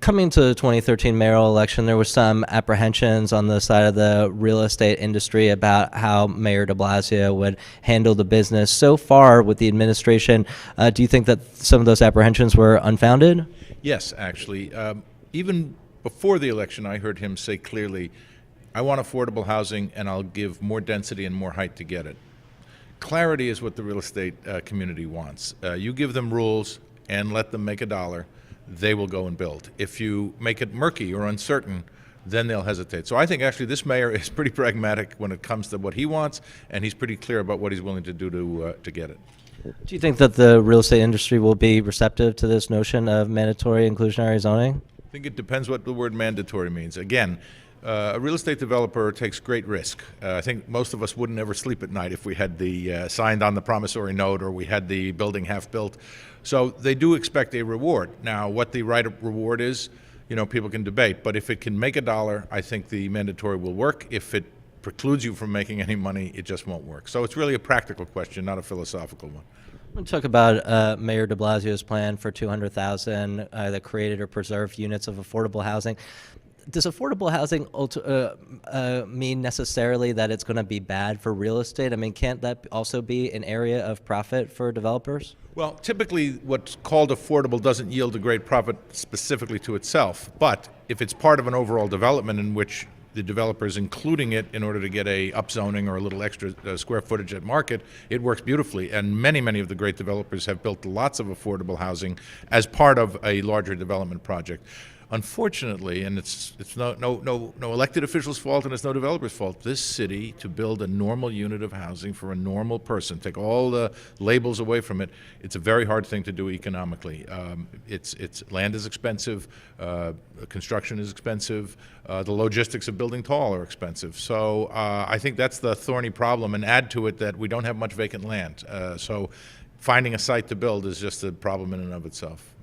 Coming to the 2013 mayoral election, there was some apprehensions on the side of the real estate industry about how Mayor de Blasio would handle the business. So far with the administration, do you think that some of those apprehensions were unfounded? Yes, actually. Even before the election, I heard him say clearly, I want affordable housing and I'll give more density and more height to get it. Clarity is what the real estate community wants. You give them rules and let them make a dollar, they will go and build. If you make it murky or uncertain, then they'll hesitate. So I think actually this mayor is pretty pragmatic when it comes to what he wants, and he's pretty clear about what he's willing to do to get it. Do you think that the real estate industry will be receptive to this notion of mandatory inclusionary zoning? I think it depends what the word mandatory means. Again, a real estate developer takes great risk. I think most of us wouldn't ever sleep at night if we had the signed on the promissory note or we had the building half built. So they do expect a reward. Now, what the right reward is, people can debate. But if it can make a dollar, I think the mandatory will work. If it precludes you from making any money, it just won't work. So it's really a practical question, not a philosophical one. I want to talk about Mayor de Blasio's plan for 200,000 the created or preserved units of affordable housing. Does affordable housing mean necessarily that it's going to be bad for real estate? I mean, can't that also be an area of profit for developers? Well, typically what's called affordable doesn't yield a great profit specifically to itself. But if it's part of an overall development in which the developer is including it in order to get a upzoning or a little extra square footage at market, it works beautifully. And many of the great developers have built lots of affordable housing as part of a larger development project. Unfortunately, and it's no elected official's fault and it's no developer's fault, this city, to build a normal unit of housing for a normal person, take all the labels away from it, it's a very hard thing to do economically. Land is expensive, construction is expensive, the logistics of building tall are expensive. So I think that's the thorny problem, and add to it that we don't have much vacant land. So finding a site to build is just a problem in and of itself.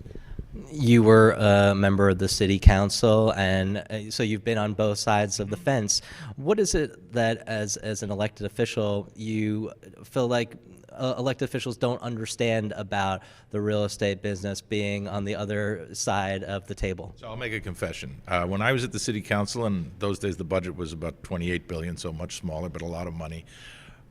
You were a member of the city council, and so you've been on both sides of the fence. What is it that, as an elected official, you feel like elected officials don't understand about the real estate business being on the other side of the table? So I'll make a confession. When I was at the city council, and those days the budget was about $28 billion, so much smaller, but a lot of money,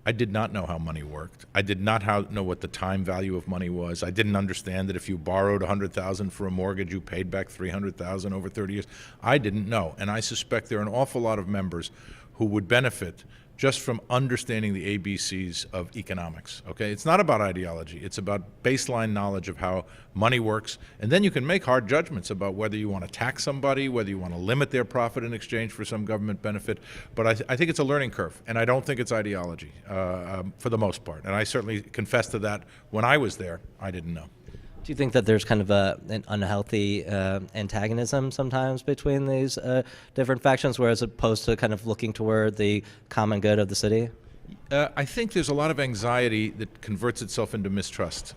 I did not know how money worked. I did not know what the time value of money was. I didn't understand that if you borrowed $100,000 for a mortgage, you paid back $300,000 over 30 years. I didn't know, and I suspect there are an awful lot of members who would benefit just from understanding the ABCs of economics, okay? It's not about ideology. It's about baseline knowledge of how money works, and then you can make hard judgments about whether you want to tax somebody, whether you want to limit their profit in exchange for some government benefit. But I think it's a learning curve, and I don't think it's ideology for the most part. And I certainly confess to that. When I was there, I didn't know. Do you think that there's kind of an unhealthy antagonism sometimes between these different factions, whereas opposed to kind of looking toward the common good of the city? I think there's a lot of anxiety that converts itself into mistrust.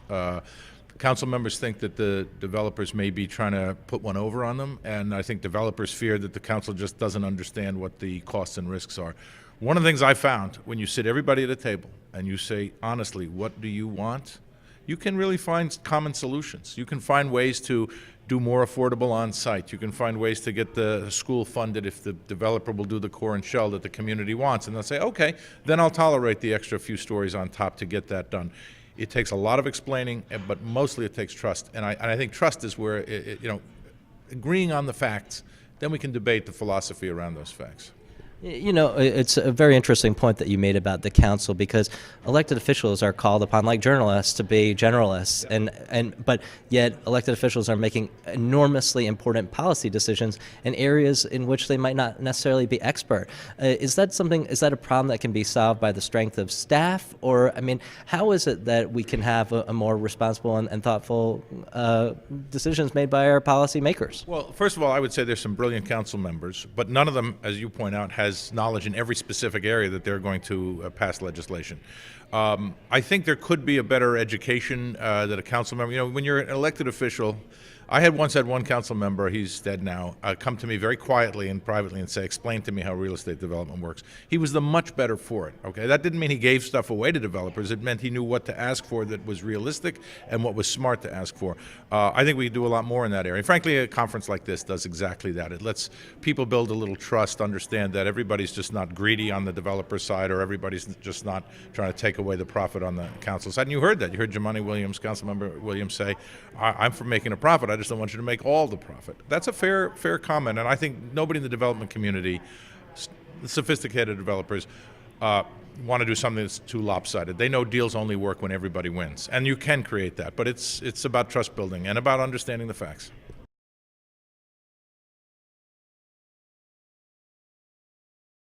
Council members think that the developers may be trying to put one over on them, and I think developers fear that the council just doesn't understand what the costs and risks are. One of the things I found, when you sit everybody at a table and you say, honestly, what do you want? You can really find common solutions. You can find ways to do more affordable on-site. You can find ways to get the school funded if the developer will do the core and shell that the community wants. And they'll say, okay, then I'll tolerate the extra few stories on top to get that done. It takes a lot of explaining, but mostly it takes trust. And I think trust is where, agreeing on the facts, then we can debate the philosophy around those facts. You know, it's a very interesting point that you made about the council, because elected officials are called upon, like journalists, to be generalists, but yet elected officials are making enormously important policy decisions in areas in which they might not necessarily be expert. Is that a problem that can be solved by the strength of staff? Or, I mean, how is it that we can have a more responsible and thoughtful decisions made by our policymakers? Well, first of all, I would say there's some brilliant council members, but none of them, as you point out, has knowledge in every specific area that they're going to pass legislation. I think there could be a better education that a council member, when you're an elected official, I once had one council member, he's dead now, come to me very quietly and privately and say, explain to me how real estate development works. He was the much better for it, okay? That didn't mean he gave stuff away to developers. It meant he knew what to ask for that was realistic and what was smart to ask for. I think we could do a lot more in that area. Frankly, a conference like this does exactly that. It lets people build a little trust, understand that everybody's just not greedy on the developer side, or everybody's just not trying to take away the profit on the council side. And you heard that. You heard Jumaane Williams, Councilmember Williams, say, I'm for making a profit. I just don't want you to make all the profit. That's a fair comment, and I think nobody in the development community, sophisticated developers, want to do something that's too lopsided. They know deals only work when everybody wins, and you can create that, but it's about trust building and about understanding the facts.